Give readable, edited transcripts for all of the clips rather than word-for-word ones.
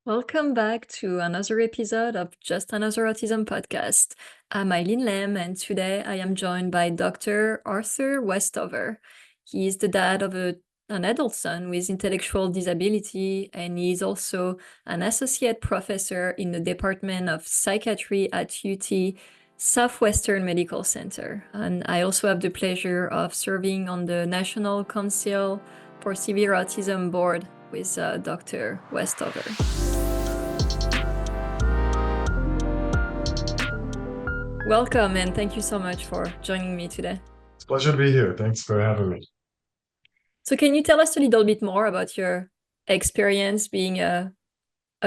Welcome back to another episode of Just Another Autism Podcast. I'm Eileen Lamb, and today I am joined by Dr. Arthur Westover. He is the dad of an adult son with intellectual disability, and he is also an associate professor in the Department of Psychiatry at UT Southwestern Medical Center. And I also have the pleasure of serving on the National Council for Severe Autism Board with Dr. Westover. Welcome, and thank you so much for joining me today. It's a pleasure to be here. Thanks for having me. So can you tell us a little bit more about your experience being a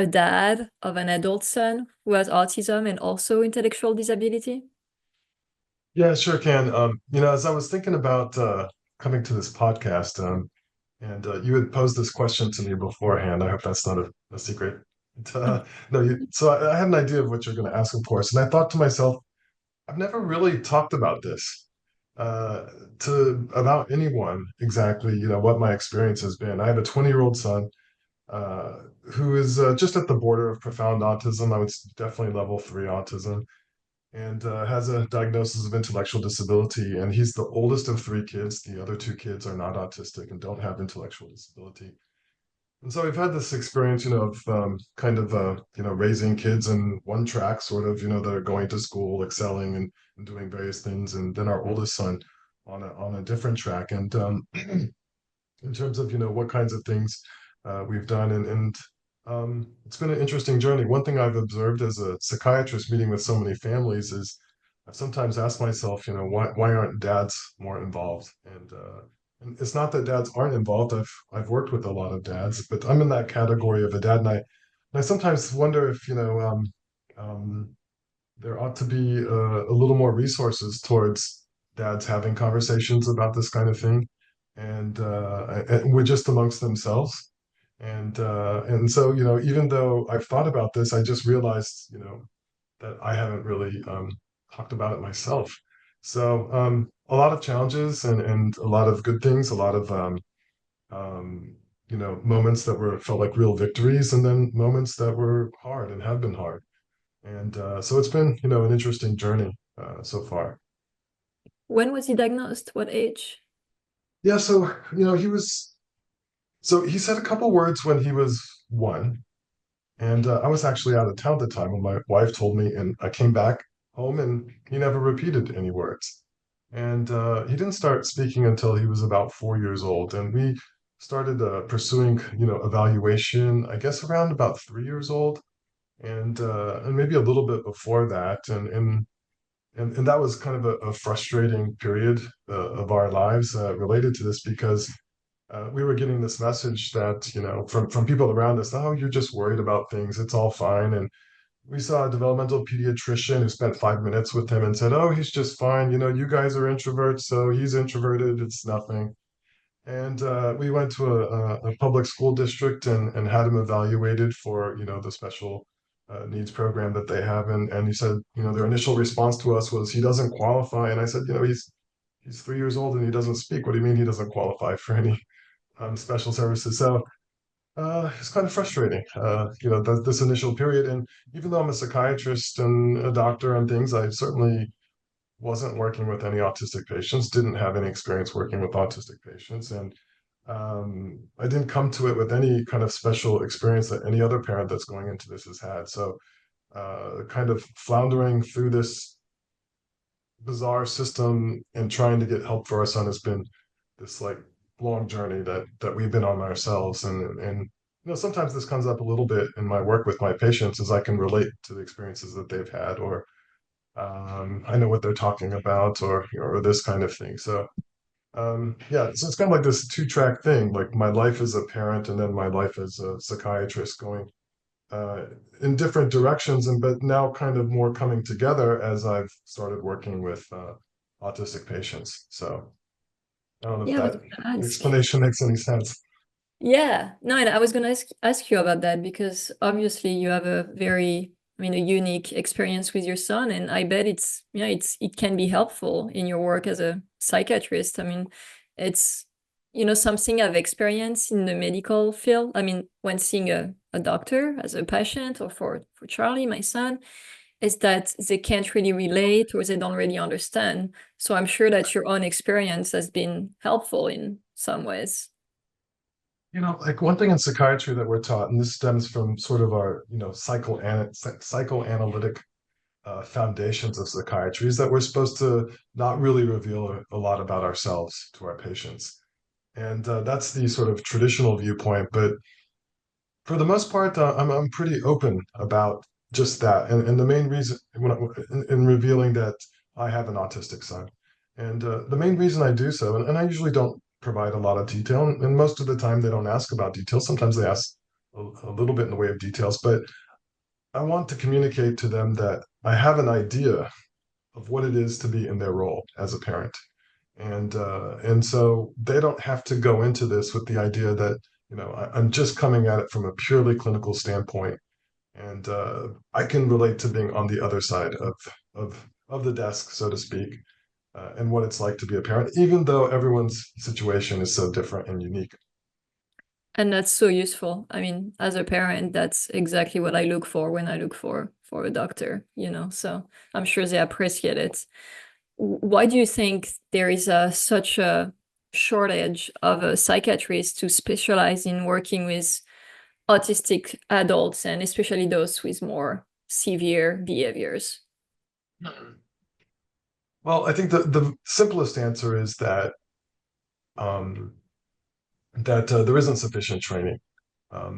dad of an adult son who has autism and also intellectual disability? Yeah, sure can. As I was thinking about coming to this podcast, and you had posed this question to me beforehand. I hope that's not a secret. No, so I had an idea of what you're going to ask, of course, and I thought to myself, I've never really talked about this uh, about anyone exactly. What my experience has been. I have a 20-year-old son uh, who is just at the border of profound autism. I would definitely level 3 autism, and has a diagnosis of intellectual disability. And he's the oldest of 3 kids. The other 2 kids are not autistic and don't have intellectual disability. And so we've had this experience, of raising kids in one track, sort of, that are going to school, excelling and doing various things. And then our oldest son on a different track. And in terms of, what kinds of things we've done. And it's been an interesting journey. One thing I've observed as a psychiatrist meeting with so many families is I've sometimes asked myself, why aren't dads more involved? And it's not that dads aren't involved. I've worked with a lot of dads, but I'm in that category of a dad, and I sometimes wonder if there ought to be a little more resources towards dads having conversations about this kind of thing, and we're just amongst themselves. And so, even though I've thought about this, I just realized, that I haven't really talked about it myself. So a lot of challenges and a lot of good things, a lot of moments that were felt like real victories, and then moments that were hard and have been hard. And so it's been, an interesting journey so far. When was he diagnosed? What age? Yeah, so he said a couple words when he was 1. And I was actually out of town at the time when my wife told me, and I came back home and he never repeated any words. And he didn't start speaking until he was about 4 years old. And we started pursuing, evaluation, I guess around about 3 years old, and maybe a little bit before that. And that was kind of a frustrating period of our lives related to this, because we were getting this message that, from people around us, oh, you're just worried about things, it's all fine. And we saw a developmental pediatrician who spent 5 minutes with him and said, oh, he's just fine, you guys are introverts, so he's introverted, it's nothing. And we went to a public school district and had him evaluated for, the special needs program that they have. And he said, their initial response to us was, he doesn't qualify. And I said, he's 3 years old and he doesn't speak. What do you mean he doesn't qualify for any special services? So it's kind of frustrating, this initial period. And even though I'm a psychiatrist and a doctor and things, I certainly wasn't working with any autistic patients, didn't have any experience working with autistic patients. And I didn't come to it with any kind of special experience that any other parent that's going into this has had. So kind of floundering through this bizarre system and trying to get help for our son has been this like long journey that we've been on ourselves. And sometimes this comes up a little bit in my work with my patients, as I can relate to the experiences that they've had, or I know what they're talking about, or this kind of thing. So yeah, so it's kind of like this 2-track thing, like my life as a parent and then my life as a psychiatrist, going uh, in different directions, and but now kind of more coming together as I've started working with autistic patients. So I don't know if Yeah, I was that gonna ask. explanation makes any sense. Yeah, no, and I was gonna ask you about that because obviously you have a very, a unique experience with your son, and I bet it can be helpful in your work as a psychiatrist. It's something I've experienced in the medical field. I mean, when seeing a doctor as a patient, or for Charlie, my son, is that they can't really relate or they don't really understand. So I'm sure that your own experience has been helpful in some ways. Like one thing in psychiatry that we're taught, and this stems from sort of our, psychoanalytic foundations of psychiatry, is that we're supposed to not really reveal a lot about ourselves to our patients. And that's the sort of traditional viewpoint. But for the most part, I'm pretty open about just that. And the main reason in revealing that I have an autistic son, and the main reason I do so, and I usually don't provide a lot of detail, and most of the time they don't ask about details. Sometimes they ask a little bit in the way of details, but I want to communicate to them that I have an idea of what it is to be in their role as a parent, and so they don't have to go into this with the idea that I'm just coming at it from a purely clinical standpoint, and I can relate to being on the other side of the desk, so to speak, and what it's like to be a parent, even though everyone's situation is so different and unique. And that's so useful. I mean, as a parent, that's exactly what I look for when I look for a doctor, so I'm sure they appreciate it. Why do you think there is such a shortage of a psychiatrist to specialize in working with autistic adults, and especially those with more severe behaviors? Well, I think the simplest answer is um, that there isn't sufficient training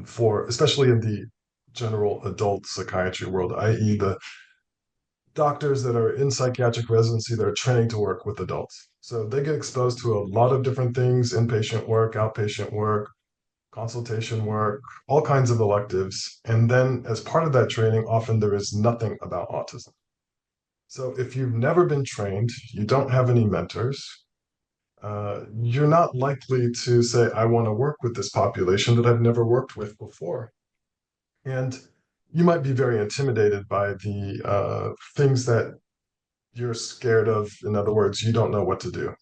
for, especially in the general adult psychiatry world, i.e., the doctors that are in psychiatric residency that are training to work with adults. So they get exposed to a lot of different things: inpatient work, outpatient work, consultation work, all kinds of electives. And then, as part of that training, often there is nothing about autism. So if you've never been trained, you don't have any mentors, you're not likely to say, I want to work with this population that I've never worked with before. And you might be very intimidated by the things that you're scared of. In other words, you don't know what to do.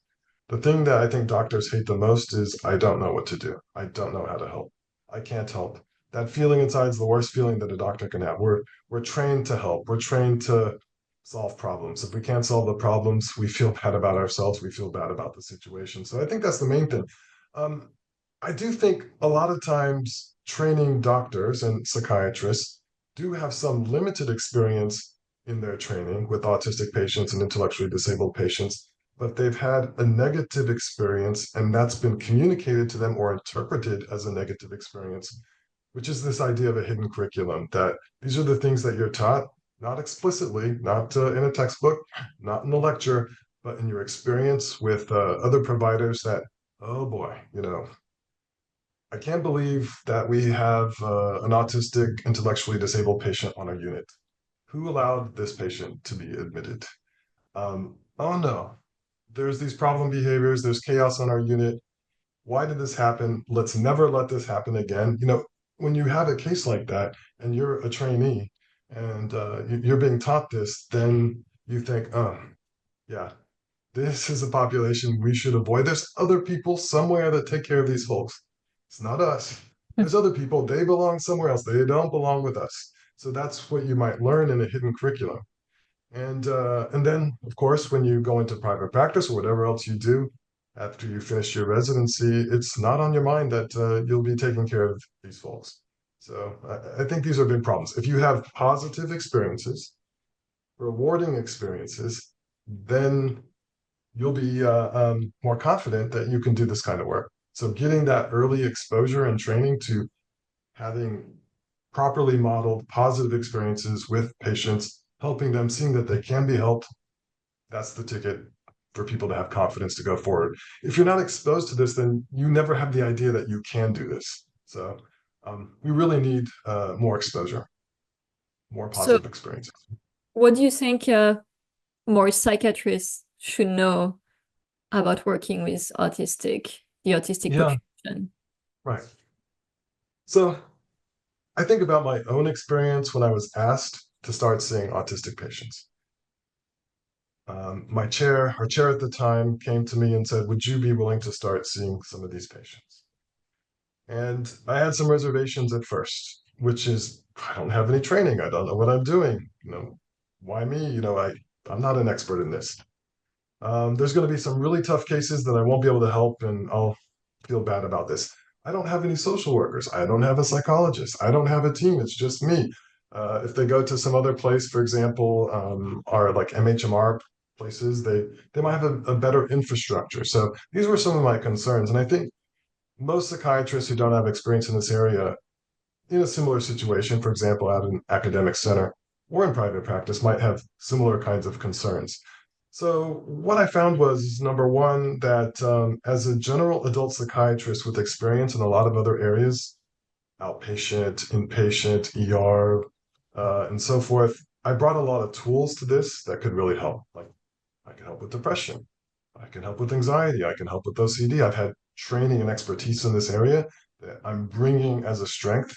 The thing that I think doctors hate the most is, I don't know what to do. I don't know how to help. I can't help. That feeling inside is the worst feeling that a doctor can have. We're trained to help. We're trained to solve problems. If we can't solve the problems, we feel bad about ourselves. We feel bad about the situation. So I think that's the main thing. Um, I do think a lot of times training doctors and psychiatrists do have some limited experience in their training with autistic patients and intellectually disabled patients, but they've had a negative experience, and that's been communicated to them or interpreted as a negative experience, which is this idea of a hidden curriculum, that these are the things that you're taught, not explicitly, not in a textbook, not in a lecture, but in your experience with other providers that, oh boy, I can't believe that we have an autistic, intellectually disabled patient on our unit. Who allowed this patient to be admitted? Oh no, there's these problem behaviors, there's chaos on our unit. Why did this happen? Let's never let this happen again. When you have a case like that and you're a trainee and you're being taught this, then you think, oh, yeah, this is a population we should avoid. There's other people somewhere that take care of these folks. It's not us. There's other people. They belong somewhere else. They don't belong with us. So that's what you might learn in a hidden curriculum. And then, of course, when you go into private practice or whatever else you do after you finish your residency, it's not on your mind that you'll be taking care of these folks. So I think these are big problems. If you have positive experiences, rewarding experiences, then you'll be more confident that you can do this kind of work. So getting that early exposure and training to having properly modeled positive experiences with patients, helping them, seeing that they can be helped, that's the ticket for people to have confidence to go forward. If you're not exposed to this, then you never have the idea that you can do this. So we really need more exposure, more So positive experiences. what do you think more psychiatrists should know about working with the autistic Yeah, population? right. So I think about my own experience when I was asked to start seeing autistic patients. Our chair at the time came to me and said, "Would you be willing to start seeing some of these patients?" And I had some reservations at first, which is I don't have any training. I don't know what I'm doing. Why me? I'm not an expert in this. There's going to be some really tough cases that I won't be able to help, and I'll feel bad about this. I don't have any social workers. I don't have a psychologist. I don't have a team. It's just me. If they go to some other place, for example, our like MHMR places, they might have a better infrastructure. So these were some of my concerns, and I think most psychiatrists who don't have experience in this area in a similar situation, for example, at an academic center or in private practice, might have similar kinds of concerns. So, what I found was number one, that as a general adult psychiatrist with experience in a lot of other areas, outpatient, inpatient, ER, and so forth, I brought a lot of tools to this that could really help. Like, I can help with depression. I can help with anxiety. I can help with OCD. I've had training and expertise in this area that I'm bringing as a strength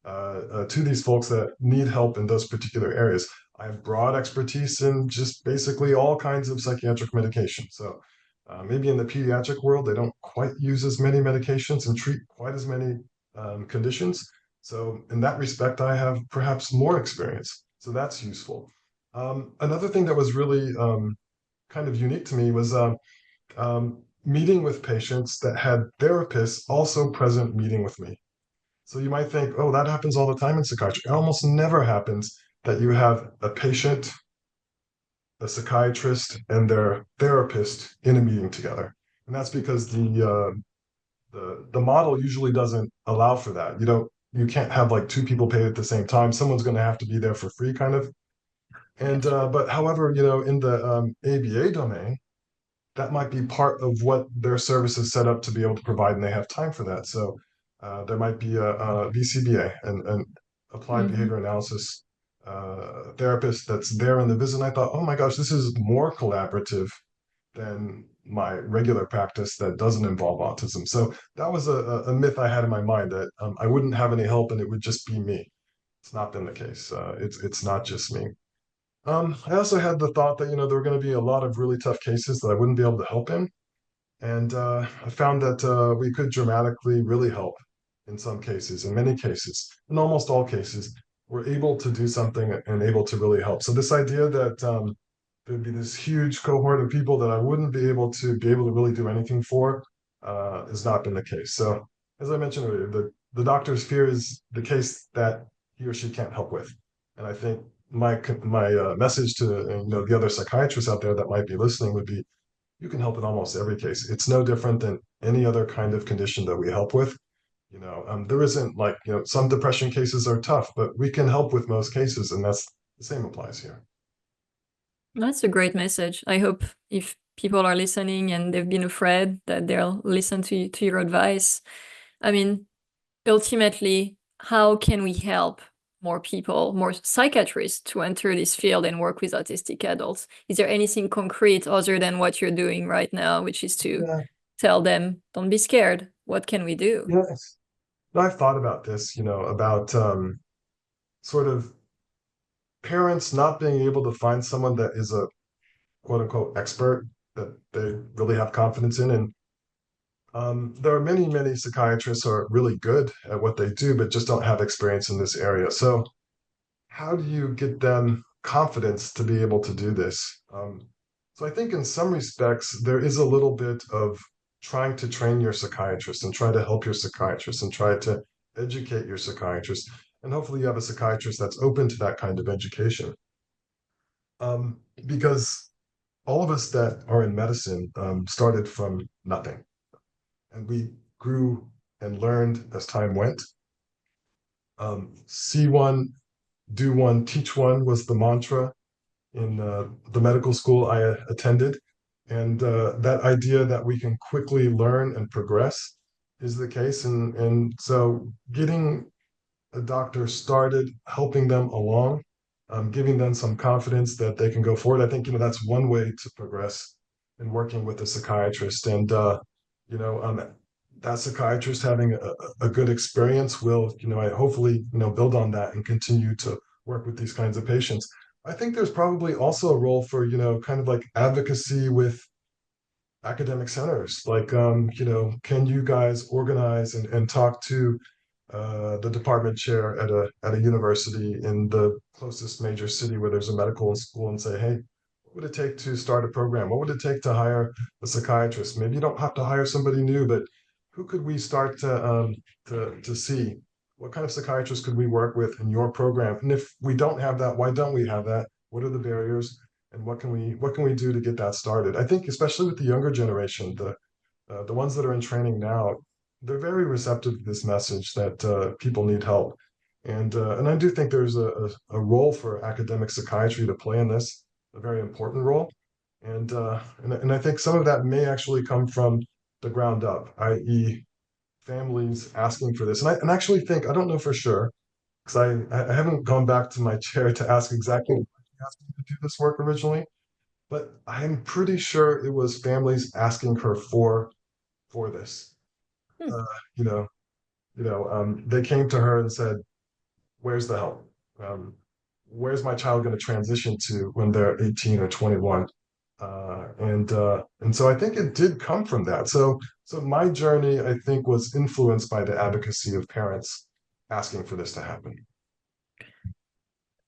to these folks that need help in those particular areas. I have broad expertise in just basically all kinds of psychiatric medication. So maybe in the pediatric world, they don't quite use as many medications and treat quite as many conditions. So in that respect, I have perhaps more experience. So that's useful. Another thing that was really kind of unique to me was meeting with patients that had therapists also present meeting with me. So you might think, oh, that happens all the time in psychiatry. It almost never happens that you have a patient, a psychiatrist, and their therapist in a meeting together. And that's because the model usually doesn't allow for that. You can't have like two people paid at the same time. Someone's going to have to be there for free, kind of. And Yes. but however, in the ABA domain, that might be part of what their service is set up to be able to provide, and they have time for that. So there might be a VCBA, an applied Mhm. behavior analysis therapist that's there in the visit. And I thought, oh my gosh, this is more collaborative than my regular practice that doesn't involve autism. So that was a myth I had in my mind that I wouldn't have any help and it would just be me. It's not been the case. It's not just me. I also had the thought that there were going to be a lot of really tough cases that I wouldn't be able to help in, and I found that we could dramatically really help in some cases, in many cases, in almost all cases. We're able to do something and able to really help. So this idea that there'd be this huge cohort of people that I wouldn't be able to really do anything for has not been the case. So as I mentioned earlier, the doctor's fear is the case that he or she can't help with, and I think my message to the other psychiatrists out there that might be listening would be you can help in almost every case. It's no different than any other kind of condition that we help with. There isn't like, some depression cases are tough, but we can help with most cases, and that's the same applies here. That's a great message. I hope if people are listening and they've been afraid that they'll listen to your advice. I mean, ultimately, how can we help more people, more psychiatrists to enter this field and work with autistic adults? Is there anything concrete other than what you're doing right now, which is to Yeah, tell them, don't be scared. What can we do? yes. No, I've thought about this, about sort of parents not being able to find someone that is a quote unquote expert that they really have confidence in. And there are many, many psychiatrists who are really good at what they do, but just don't have experience in this area. So, how do you get them confidence to be able to do this? So, I think in some respects, there is a little bit of trying to train your psychiatrist and try to help your psychiatrist and try to educate your psychiatrist. And hopefully, you have a psychiatrist that's open to that kind of education. Because all of us that are in medicine started from nothing and we grew and learned as time went. See one, do one, teach one was the mantra in the medical school I attended. And that idea that we can quickly learn and progress is the case. And so getting a doctor started, helping them along, giving them some confidence that they can go forward. I think, that's one way to progress in working with a psychiatrist. And, you know, um, that psychiatrist having a good experience will, I hopefully, build on that and continue to work with these kinds of patients. I think there's probably also a role for, kind of like advocacy with academic centers. Like, can you guys organize and talk to the department chair at a university in the closest major city where there's a medical school and say, hey, what would it take to start a program? What would it take to hire a psychiatrist? Maybe you don't have to hire somebody new, but who could we start to see? What kind of psychiatrist could we work with in your program? And if we don't have that, why don't we have that? What are the barriers? And what can we do to get that started? I think especially with the younger generation, the ones that are in training now, they're very receptive to this message that people need help. And I do think there's a role for academic psychiatry to play in this, a very important role. And I think some of that may actually come from the ground up, i.e., families asking for this. And I actually think, I don't know for sure, because I haven't gone back to my chair to ask exactly why he asked me to do this work originally, but I'm pretty sure it was families asking her for this. Hmm. Uh, you know, they came to her and said, "Where's the help? Where's my child going to transition to when they're 18 or 21?" And so I think it did come from that. So my journey, I think, was influenced by the advocacy of parents asking for this to happen.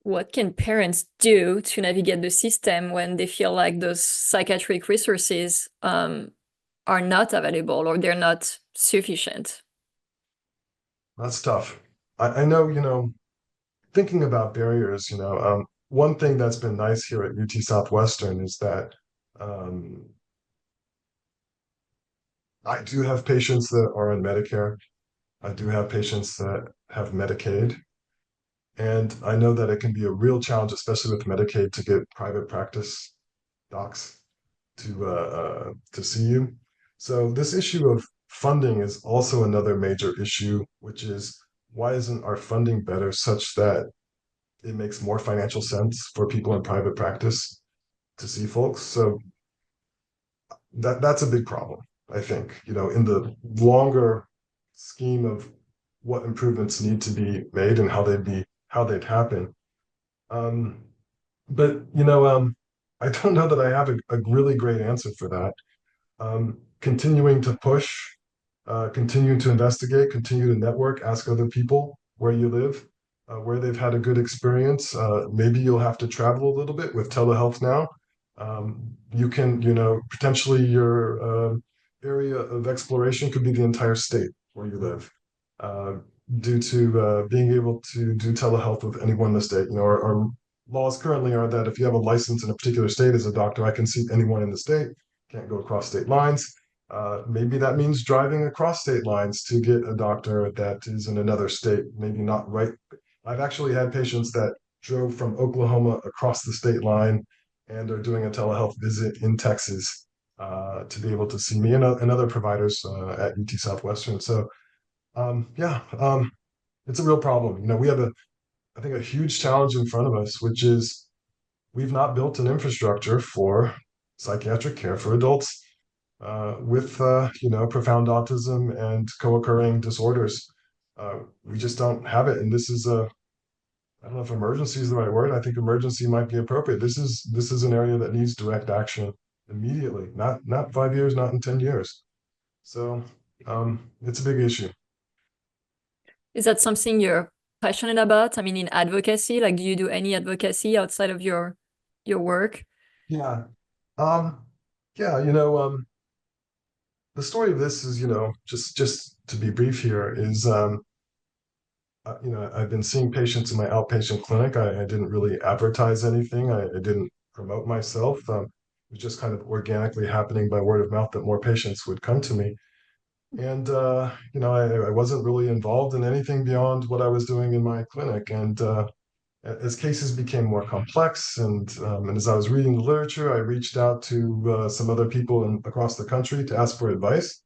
What can parents do to navigate the system when they feel like those psychiatric resources are not available or they're not sufficient? That's tough. I know, thinking about barriers, one thing that's been nice here at UT Southwestern is that um, I do have patients that are on Medicare. I do have patients that have Medicaid. And I know that it can be a real challenge, especially with Medicaid, to get private practice docs to see you. So this issue of funding is also another major issue, which is why isn't our funding better such that it makes more financial sense for people in private practice to see folks? So that's a big problem, I think, in the longer scheme of what improvements need to be made and how they'd happen. Um, but I don't know that I have a really great answer for that. Continuing to push, continue to investigate, continue to network, ask other people where you live, where they've had a good experience. Maybe you'll have to travel a little bit with telehealth now. You can, potentially your area of exploration could be the entire state where you live, uh, due to being able to do telehealth with anyone in the state. Our laws currently are that if you have a license in a particular state as a doctor, I can see anyone in the state, can't go across state lines. Maybe that means driving across state lines to get a doctor that is in another state, maybe not right. I've actually had patients that drove from Oklahoma across the state line and are doing a telehealth visit in Texas to be able to see me and other providers at UT Southwestern. So, yeah, it's a real problem. We have I think, a huge challenge in front of us, which is we've not built an infrastructure for psychiatric care for adults with profound autism and co-occurring disorders. We just don't have it, and this is I don't know if emergency is the right word. I think emergency might be appropriate. This is an area that needs direct action immediately, not 5 years, not in 10 years. So it's a big issue. Is that something you're passionate about? I mean, in advocacy, like, do you do any advocacy outside of your work? Yeah. Um, yeah, the story of this is, just to be brief here, is I've been seeing patients in my outpatient clinic. I didn't really advertise anything. I didn't promote myself. It was just kind of organically happening by word of mouth that more patients would come to me. And I wasn't really involved in anything beyond what I was doing in my clinic. And as cases became more complex, and as I was reading the literature, I reached out to some other people across the country to ask for advice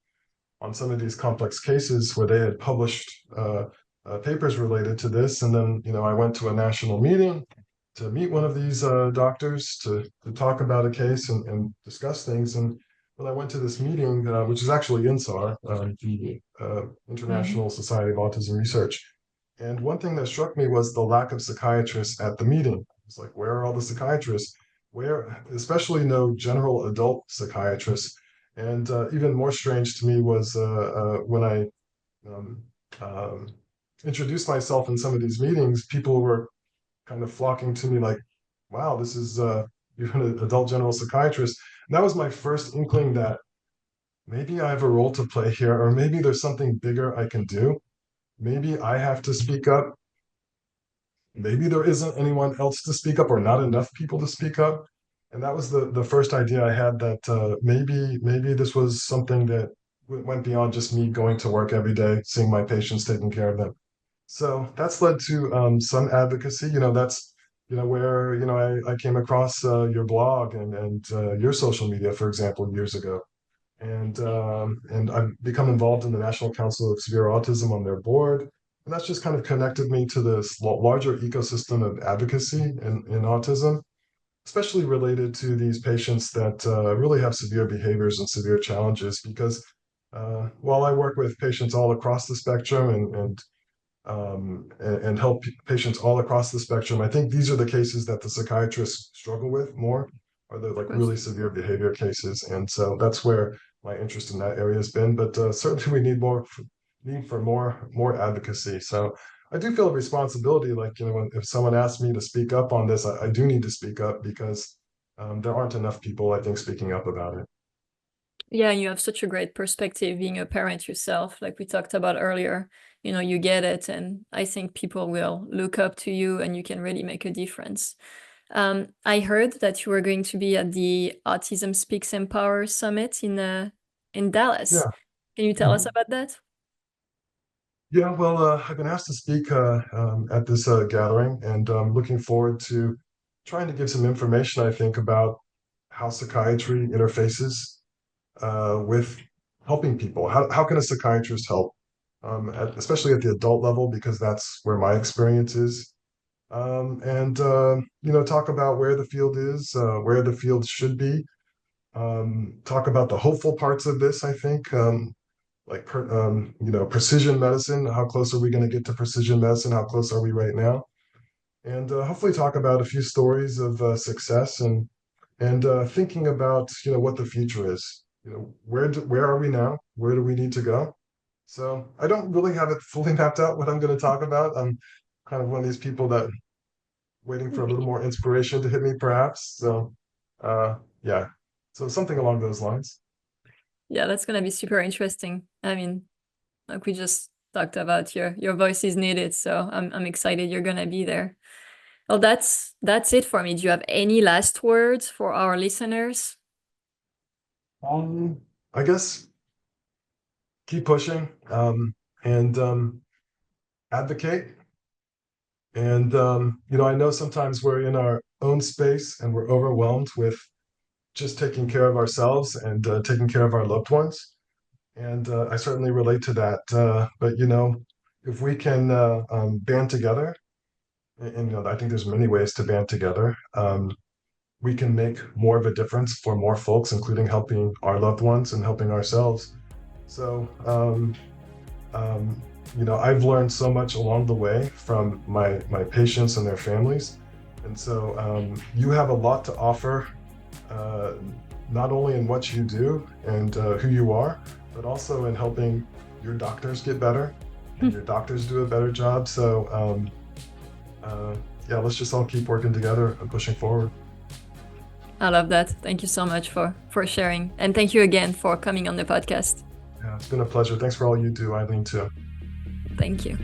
on some of these complex cases where they had published papers related to this. And then, I went to a national meeting to meet one of these doctors to talk about a case and discuss things. And when I went to this meeting, which is actually INSAR, the Mhm. International Society of Autism Research, and one thing that struck me was the lack of psychiatrists at the meeting. It's like, where are all the psychiatrists? Where, especially no general adult psychiatrists. And even more strange to me was when I um, um, introduced myself in some of these meetings, people were kind of flocking to me like, wow, this is you're an adult general psychiatrist. And that was my first inkling that maybe I have a role to play here, or maybe there's something bigger I can do. Maybe I have to speak up. Maybe there isn't anyone else to speak up, or not enough people to speak up. And that was the first idea I had, that maybe this was something that went beyond just me going to work every day, seeing my patients, taking care of them. So that's led to some advocacy. That's where I came across your blog and your social media, for example, years ago, and I've become involved in the National Council of Severe Autism on their board, and that's just kind of connected me to this larger ecosystem of advocacy in autism, especially related to these patients that really have severe behaviors and severe challenges. Because while I work with patients all across the spectrum and help patients all across the spectrum, I think these are the cases that the psychiatrists struggle with more, are the Of like course. really severe behavior cases. And so that's where my interest in that area has been. But certainly we need for more advocacy. So I do feel a responsibility, like if someone asks me to speak up on this, I do need to speak up, because there aren't enough people, I think, speaking up about it. Yeah, you have such a great perspective being a parent yourself, like we talked about earlier. You get it, and I think people will look up to you and you can really make a difference. I heard that you were going to be at the Autism Speaks Empower Summit in Dallas. Yeah. Can you tell us Mhm. about that? Yeah, well, I've been asked to speak at this gathering, and I'm looking forward to trying to give some information, I think, about how psychiatry interfaces with helping people. How can a psychiatrist help, especially at the adult level, because that's where my experience is. And talk about where the field is, where the field should be. Talk about the hopeful parts of this, I think. Like precision medicine. How close are we going to get to precision medicine? How close are we right now? And hopefully talk about a few stories of success, and thinking about what the future is. Where are we now? Where do we need to go? So I don't really have it fully mapped out what I'm going to talk about. I'm kind of one of these people that waiting for a little more inspiration to hit me, perhaps. So yeah, so something along those lines. Yeah, that's gonna be super interesting. I mean, like we just talked about, your voice is needed, so I'm excited you're gonna be there. Well, that's it for me. Do you have any last words for our listeners? Um, I guess keep pushing, and advocate. And I know sometimes we're in our own space and we're overwhelmed with just taking care of ourselves and taking care of our loved ones. And I certainly relate to that. But if we can band together, and I think there's many ways to band together. We can make more of a difference for more folks, including helping our loved ones and helping ourselves. So, um, I've learned so much along the way from my patients and their families, and so you have a lot to offer, uh, not only in what you do and who you are, but also in helping your doctors get better and your doctors do a better job. So, uh, yeah, let's just all keep working together and pushing forward. I love that. Thank you so much for sharing, and thank you again for coming on the podcast. Yeah, it's been a pleasure. Thanks for all you do, Eileen, too. Thank you.